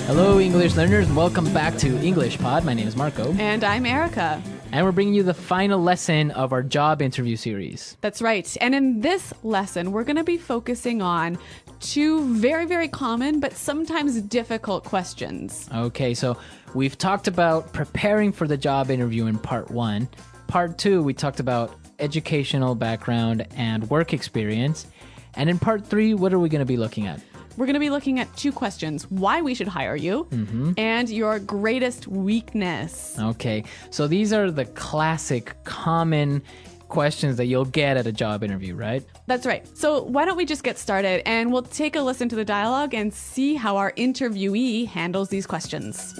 Hello, English learners. Welcome back to English Pod. My name is Marco. And I'm Erica. And we're bringing you the final lesson of our job interview series. That's right. And in this lesson, we're going to be focusing on two very, very common but sometimes difficult questions. Okay, so we've talked about preparing for the job interview in part 1. Part 2, we talked about educational background and work experience. And in part 3, what are we going to be looking at? We're going to be looking at two questions: why we should hire you and your greatest weakness. Okay, so these are the classic, common questions that you'll get at a job interview, right? That's right. So why don't we just get started and we'll take a listen to the dialogue and see how our interviewee handles these questions.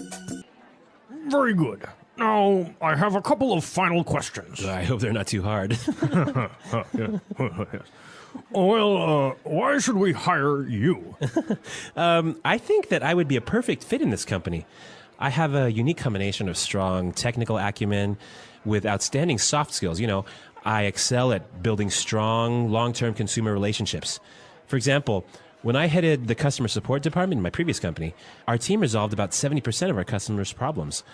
Very good. Now, I have a couple of final questions. I hope they're not too hard. Well, why should we hire you? I think that I would be a perfect fit in this company. I have a unique combination of strong technical acumen with outstanding soft skills. You know, I excel at building strong, long-term consumer relationships. For example, when I headed the customer support department in my previous company, our team resolved about 70% of our customers' problems.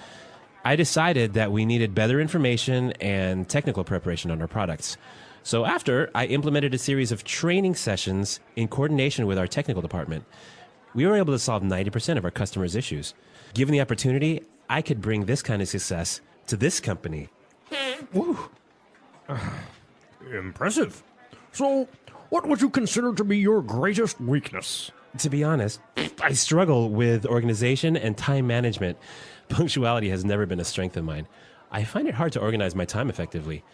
I decided that we needed better information and technical preparation on our products. So after, I implemented a series of training sessions in coordination with our technical department. We were able to solve 90% of our customers' issues. Given the opportunity, I could bring this kind of success to this company. Woo. Impressive. So, what would you consider to be your greatest weakness? To be honest, I struggle with organization and time management. Punctuality has never been a strength of mine. I find it hard to organize my time effectively.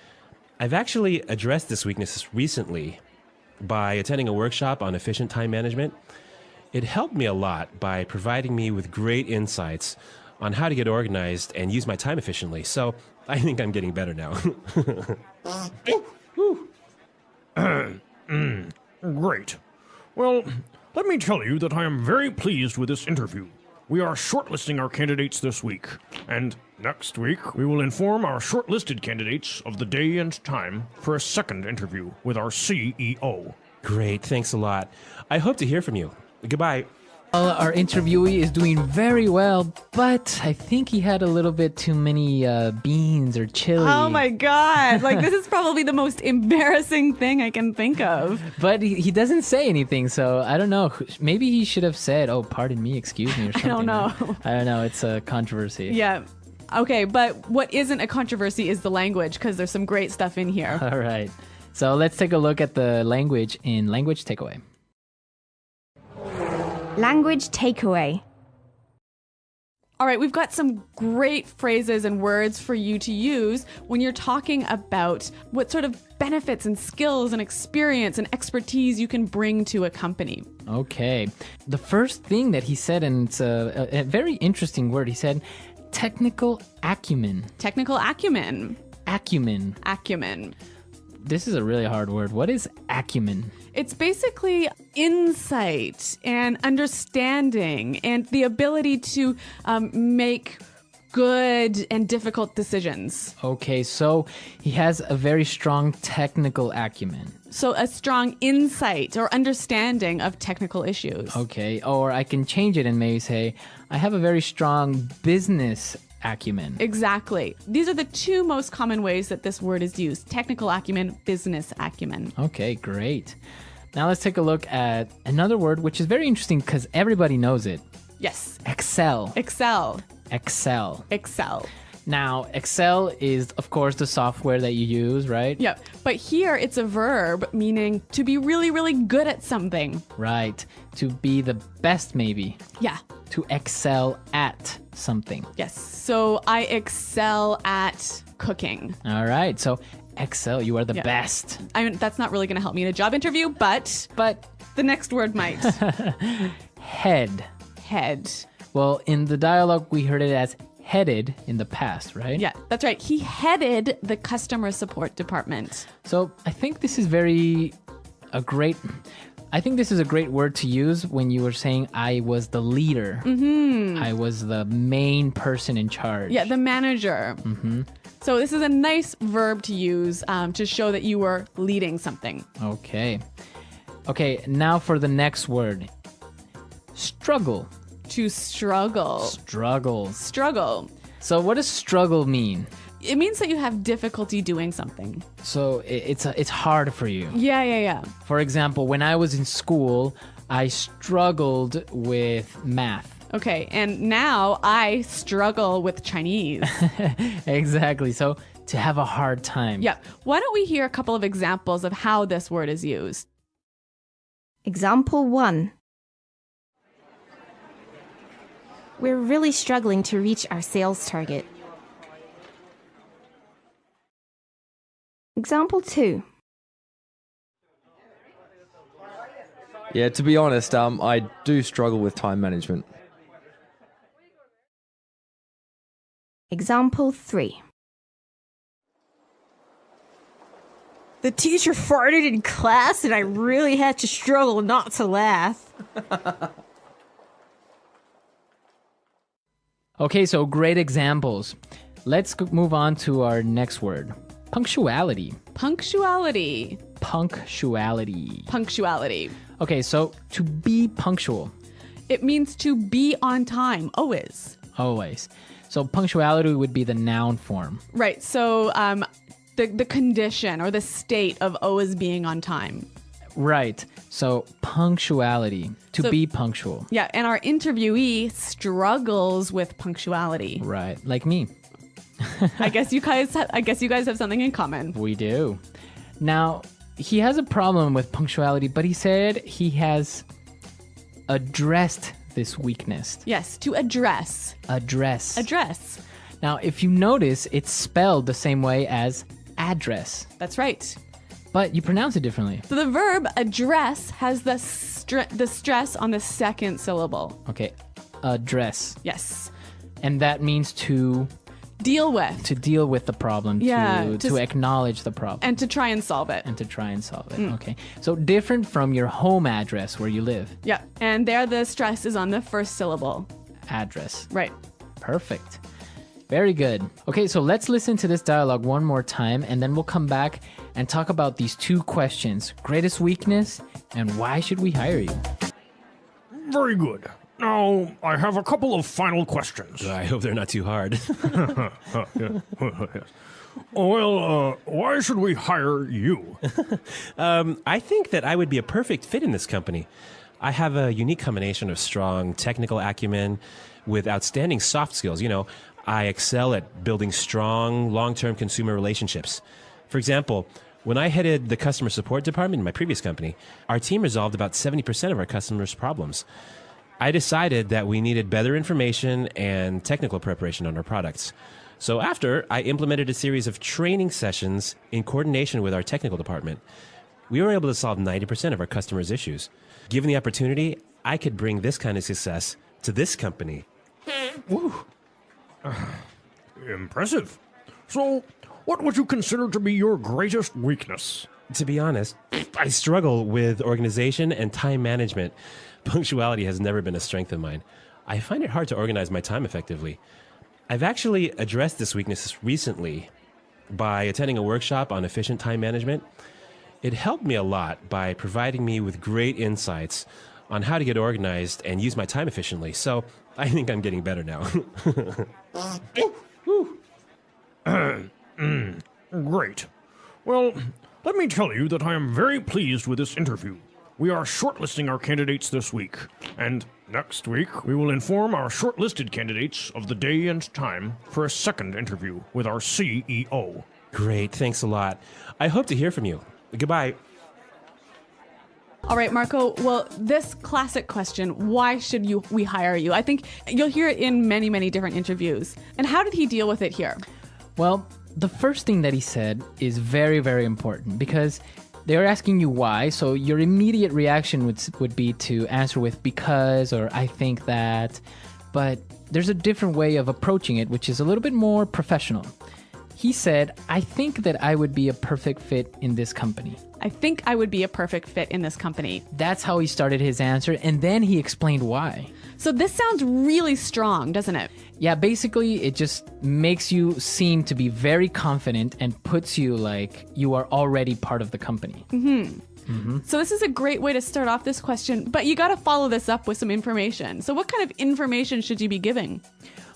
I've actually addressed this weakness recently by attending a workshop on efficient time management. It helped me a lot by providing me with great insights on how to get organized and use my time efficiently. So I think I'm getting better now. Great. Well, let me tell you that I am very pleased with this interview. We are shortlisting our candidates this week, and next week we will inform our shortlisted candidates of the day and time for a second interview with our CEO. Great, thanks a lot. I hope to hear from you. Goodbye. Well, our interviewee is doing very well, but I think he had a little bit too many beans or chili. Oh my God. Like, this is probably the most embarrassing thing I can think of. But he doesn't say anything, so I don't know. Maybe he should have said, "Oh, pardon me, excuse me," or something. I don't know. I don't know. It's a controversy. Yeah. Okay, but what isn't a controversy is the language, because there's some great stuff in here. All right. So let's take a look at the language in Language Takeaway. Language takeaway. All right, we've got some great phrases and words for you to use when you're talking about what sort of benefits and skills and experience and expertise you can bring to a company. Okay. The first thing that he said, and it's a very interesting word, he said technical acumen. Technical acumen. Acumen. Acumen. This is a really hard word. What is acumen? It's basically insight and understanding and the ability to make good and difficult decisions. Okay, so he has a very strong technical acumen. So a strong insight or understanding of technical issues. Okay, or I can change it and maybe say, I have a very strong business acumen. Exactly. These are the two most common ways that this word is used: technical acumen, business acumen. Okay, great. Now let's take a look at another word, which is very interesting because everybody knows it. Yes. Excel. Excel. Excel. Excel. Now, Excel is, of course, the software that you use, right? Yeah. But here it's a verb meaning to be really, really good at something. Right. To be the best, maybe. Yeah. To excel at something. Yes. So I excel at cooking. All right. So excel, you are the Yeah. best. I mean, that's not really going to help me in a job interview, but the next word might. Head. Head. Well, in the dialogue, we heard it as headed in the past, right? Yeah, that's right. He headed the customer support department. So I think this is I think this is a great word to use when you were saying I was the leader. Mm-hmm. I was the main person in charge. Yeah, the manager. Mm-hmm. So this is a nice verb to use to show that you were leading something. Okay. Okay, now for the next word. Struggle. To struggle. Struggles. Struggle. So what does struggle mean? It means that you have difficulty doing something. So it's hard for you. Yeah. For example, when I was in school, I struggled with math. Okay, and now I struggle with Chinese. Exactly. So to have a hard time. Yeah. Why don't we hear a couple of examples of how this word is used? Example 1. We're really struggling to reach our sales target. Example 2. Yeah, to be honest, I do struggle with time management. Example 3. The teacher farted in class and I really had to struggle not to laugh. Okay, so great examples. Let's move on to our next word. Punctuality. Punctuality. Punctuality. Punctuality. Okay, so to be punctual. It means to be on time, always. Always. So punctuality would be the noun form. Right, so the condition or the state of always being on time. Right. So punctuality, to So- be punctual. Yeah, and our interviewee struggles with punctuality. Right. Like me. I guess you guys have something in common. We do. Now, he has a problem with punctuality, but he said he has addressed this weakness. Yes, to address. Address. Address. Now, if you notice, it's spelled the same way as address, That's right. but you pronounce it differently. So the verb address has the stress on the second syllable. Okay. Address. Yes. And that means to Deal with deal with the problem, Yeah, to acknowledge the problem. and to try and solve it. And to try and solve it. Okay. So different from your home address where you live. Yeah, and there the stress is on the first syllable. Address. Right. Perfect. Very good. Okay, so let's listen to this dialogue one more time and then we'll come back and talk about these two questions. Greatest weakness and why should we hire you? Very good. Now, I have a couple of final questions. I hope they're not too hard. Why should we hire you? I think that I would be a perfect fit in this company. I have a unique combination of strong technical acumen with outstanding soft skills. You know, I excel at building strong, long-term consumer relationships. For example, when I headed the customer support department in my previous company, our team resolved about 70% of our customers' problems. I decided that we needed better information and technical preparation on our products. So after, I implemented a series of training sessions in coordination with our technical department. We were able to solve 90% of our customers' issues. Given the opportunity, I could bring this kind of success to this company. Impressive. So, what would you consider to be your greatest weakness? To be honest, I struggle with organization and time management. Punctuality has never been a strength of mine. I find it hard to organize my time effectively. I've actually addressed this weakness recently by attending a workshop on efficient time management. It helped me a lot by providing me with great insights on how to get organized and use my time efficiently. So I think I'm getting better now. Great. Well, let me tell you that I am very pleased with this interview. We are shortlisting our candidates this week, and next week we will inform our shortlisted candidates of the day and time for a second interview with our CEO. Great, thanks a lot. I hope to hear from you. Goodbye. All right, Marco. Well, this classic question, why should we hire you? I think you'll hear it in many, many different interviews. And how did he deal with it here? Well, the first thing that he said is very, very important because they are asking you why, so your immediate reaction would be to answer with because or I think that, but there's a different way of approaching it, which is a little bit more professional. He said, I think that I would be a perfect fit in this company. I think I would be a perfect fit in this company. That's how he started his answer, and then he explained why. So this sounds really strong, doesn't it? Yeah, basically, it just makes you seem to be very confident and puts you like you are already part of the company. So this is a great way to start off this question, but you got to follow this up with some information. So what kind of information should you be giving?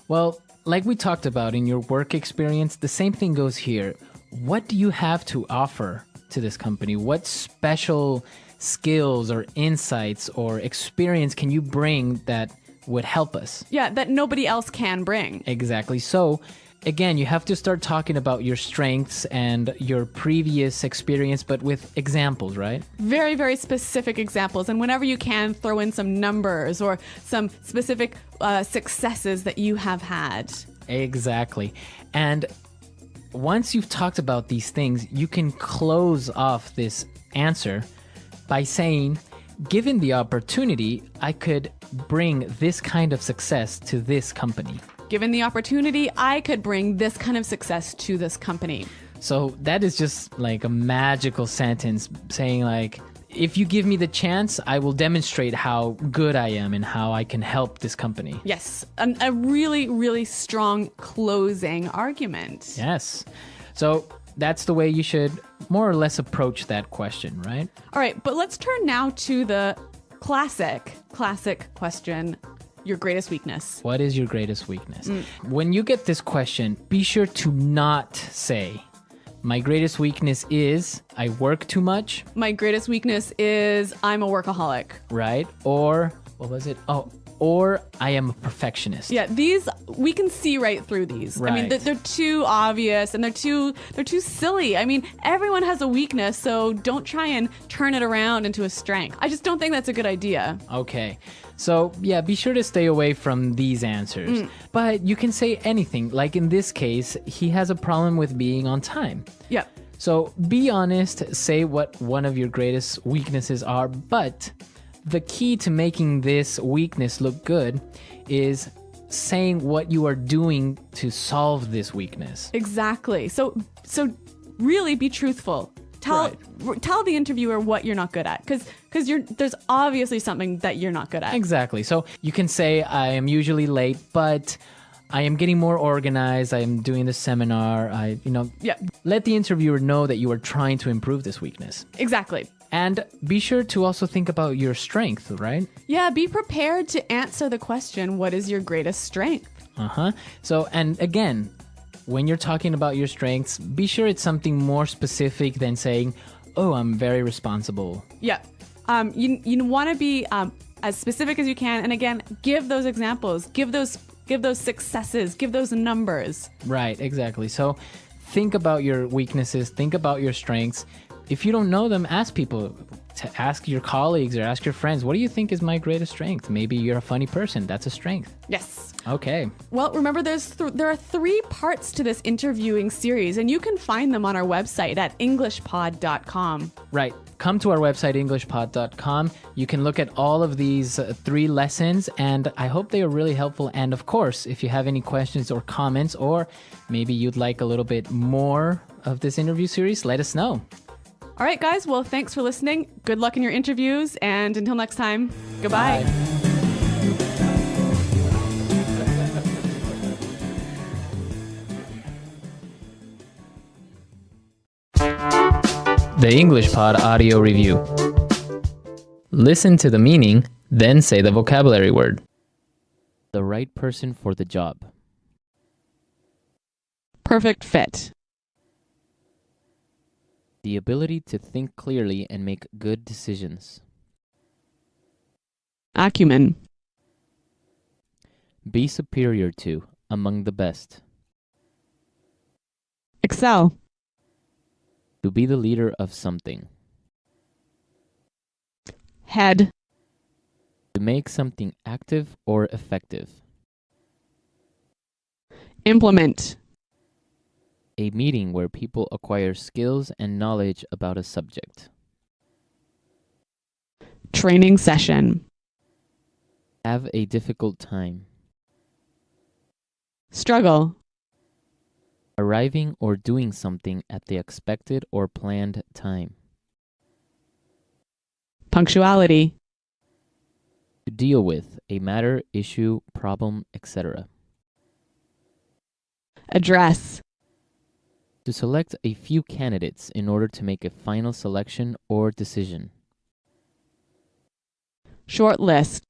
Well, like we talked about in your work experience, the same thing goes here. What do you have to offer to this company? What special skills or insights or experience can you bring that would help us? Yeah, that nobody else can bring. Exactly. So, again, you have to start talking about your strengths and your previous experience, but with examples, right? Very, very specific examples. And whenever you can, throw in some numbers or some specific successes that you have had. Exactly. And once you've talked about these things, you can close off this answer by saying, given the opportunity, I could bring this kind of success to this company. Given the opportunity, I could bring this kind of success to this company. So that is just like a magical sentence saying like, if you give me the chance, I will demonstrate how good I am and how I can help this company. Yes, a really, really strong closing argument. Yes. So that's the way you should more or less approach that question, right? All right, but let's turn now to the classic question, your greatest weakness. What is your greatest weakness? When you get this question, be sure to not say, my greatest weakness is I work too much, My greatest weakness is I'm a workaholic. right? Or, what was it? Oh, or I am a perfectionist. Yeah, these we can see right through these. I mean, Right. they're too obvious and they're too silly. I mean, everyone has a weakness, so don't try and turn it around into a strength. I just don't think that's a good idea. Okay. So, yeah, be sure to stay away from these answers. But you can say anything. Like in this case, he has a problem with being on time. Yep. So be honest, say what one of your greatest weaknesses are, but the key to making this weakness look good is saying what you are doing to solve this weakness. Exactly. So really be truthful. Tell the interviewer what you're not good at, because there's obviously something that you're not good at. Exactly. So you can say, I am usually late, but I am getting more organized. I am doing the seminar. Yeah, Let the interviewer know that you are trying to improve this weakness. exactly. And be sure to also think about your strength, right? Yeah, be prepared to answer the question, what is your greatest strength? So, and again, when you're talking about your strengths, be sure it's something more specific than saying, oh, I'm very responsible. Yeah. You want to be as specific as you can, and again, give those examples, give those successes, give those numbers. Right, exactly. So think about your weaknesses, think about your strengths. If you don't know them, ask people, to ask your colleagues or ask your friends, what do you think is my greatest strength? Maybe you're a funny person. That's a strength. Yes. Okay. Well, remember, there are 3 parts to this interviewing series, and you can find them on our website at englishpod.com. Right. Come to our website, englishpod.com. You can look at all of these 3 lessons, and I hope they are really helpful. And of course, if you have any questions or comments, or maybe you'd like a little bit more of this interview series, let us know. All right, guys. Well, thanks for listening. Good luck in your interviews, and until next time, goodbye. The English Pod Audio Review. Listen to the meaning, then say the vocabulary word. The right person for the job. Perfect fit. The ability to think clearly and make good decisions. Acumen. Be superior to, among the best. Excel. To be the leader of something. Head. To make something active or effective. Implement. A meeting where people acquire skills and knowledge about a subject. Training session. Have a difficult time. Struggle. Arriving or doing something at the expected or planned time. Punctuality. To deal with a matter, issue, problem, etc. Address. To select a few candidates in order to make a final selection or decision. Short list.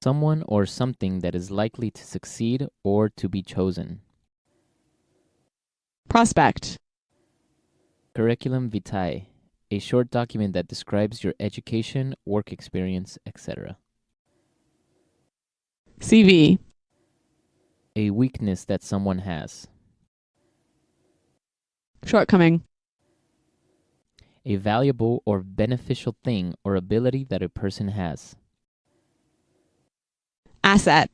Someone or something that is likely to succeed or to be chosen. Prospect. Curriculum vitae, a short document that describes your education, work experience, etc. CV. A weakness that someone has. Shortcoming. A valuable or beneficial thing or ability that a person has. Asset.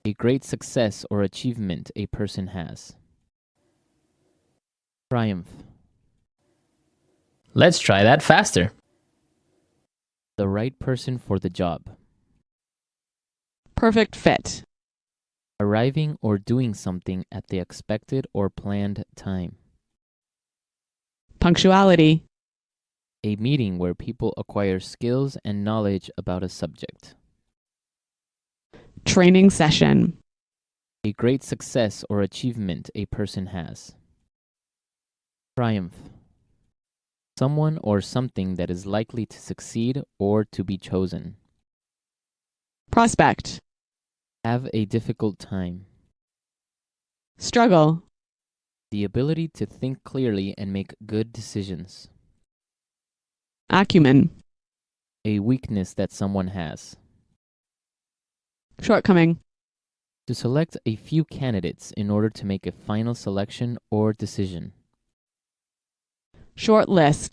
A great success or achievement a person has. Triumph. Let's try that faster. The right person for the job. Perfect fit. Arriving or doing something at the expected or planned time. Punctuality. A meeting where people acquire skills and knowledge about a subject. Training session. A great success or achievement a person has. Triumph. Someone or something that is likely to succeed or to be chosen. Prospect. Have a difficult time. Struggle. The ability to think clearly and make good decisions. Acumen. A weakness that someone has. Shortcoming. To select a few candidates in order to make a final selection or decision. Short list.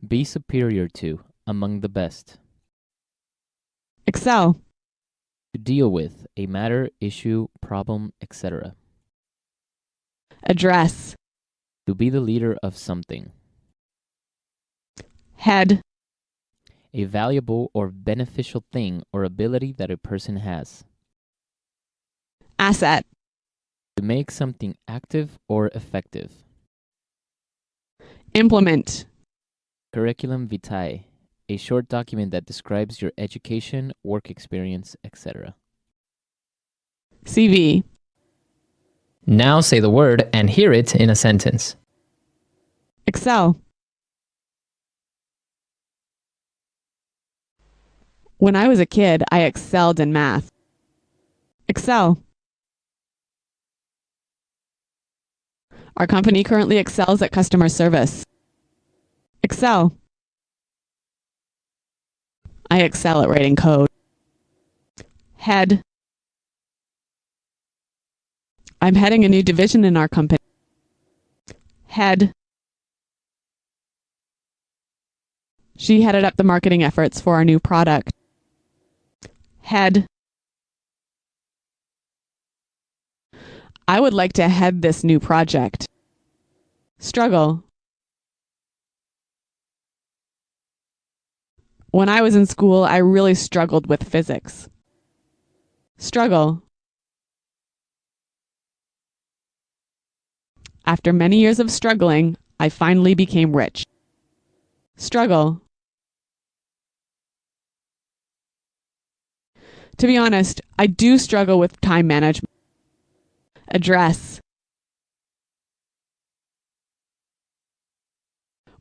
Be superior to, among the best. Excel. To deal with, a matter, issue, problem, etc. Address. To be the leader of something. Head. A valuable or beneficial thing or ability that a person has. Asset. To make something active or effective. Implement. Curriculum vitae, a short document that describes your education, work experience, etc. CV. Now say the word and hear it in a sentence. Excel. When I was a kid, I excelled in math. Excel. Our company currently excels at customer service. Excel. I excel at writing code. Head. I'm heading a new division in our company. Head. She headed up the marketing efforts for our new product. Head. I would like to head this new project. Struggle. When I was in school, I really struggled with physics. Struggle. After many years of struggling, I finally became rich. Struggle. To be honest, I do struggle with time management. Address.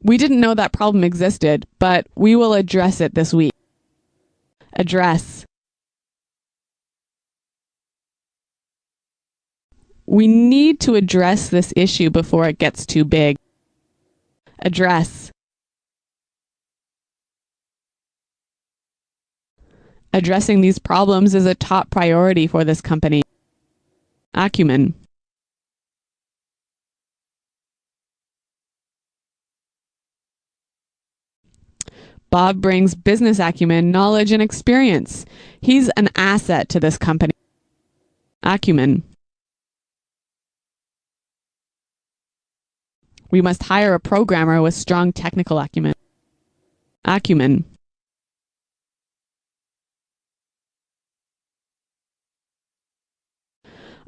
We didn't know that problem existed, but we will address it this week. Address. We need to address this issue before it gets too big. Address. Addressing these problems is a top priority for this company. Acumen. Bob brings business acumen, knowledge, and experience. He's an asset to this company. Acumen. We must hire a programmer with strong technical acumen. Acumen.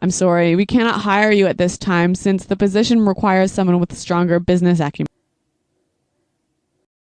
I'm sorry, we cannot hire you at this time since the position requires someone with stronger business acumen.